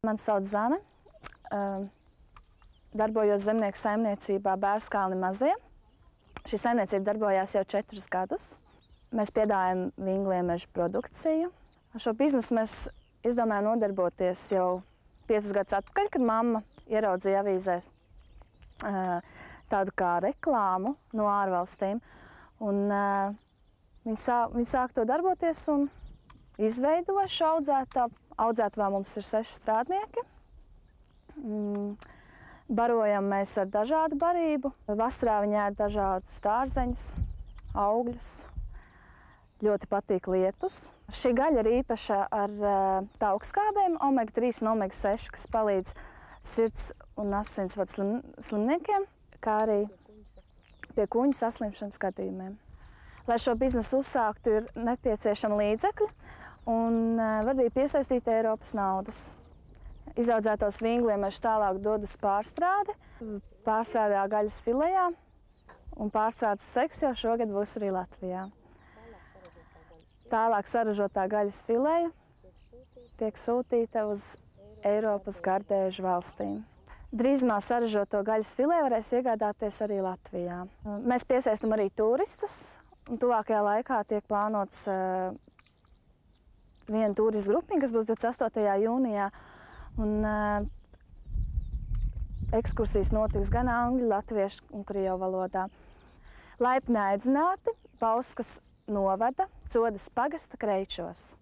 Mani sauc Zane. Darbojos zemnieku saimniecībā Bērskalni mazie. Šī saimniecība darbojās jau 4 gadus. Mēs piedāvājam vingliemežu produkciju. Ar šo biznesu mēs izdomājām nodarboties jau 5 gadus atpakaļ, kad mamma ieraudzīja avīzē tādu kā reklāmu no ārvalstīm. Viņi sāka to darboties un izveidoja šo audzētāju. Audzētavā mums ir 6 strādnieki. Barojam mēs ar dažādu barību. Vasarā viņi ēd dažādus dārzeņus, augļus. Ļoti patīk lietus. Šī gaļa ir īpaša ar taukskābēm, omega-3 un omega-6, kas palīdz sirds un asinsvadu slimniekiem, kā arī pie kuņu saslimšanas gadījumiem. Lai šo biznesu uzsāktu, ir nepieciešama līdzekļi un var arī piesaistīt Eiropas naudas. Izaudzētos vingliemežus tālāk dod uz pārstrādi, pārstrādā gaļas filejā, un pārstrādes seks jau šogad būs arī Latvijā. Tālāk saražotā gaļas fileja tiek sūtīta uz Eiropas gardēžu valstīm. Drīzumā saražoto gaļas fileju varēs iegādāties arī Latvijā. Mēs piesaistam arī turistus, un tuvākajā laikā tiek plānots viena turistu grupiņa, kas būs 28. jūnijā. Ekskursijas notiks gan angļu, latviešu un krievu valodā. Laipni aicināti Bauskas novada Codas pagasta Kreičos.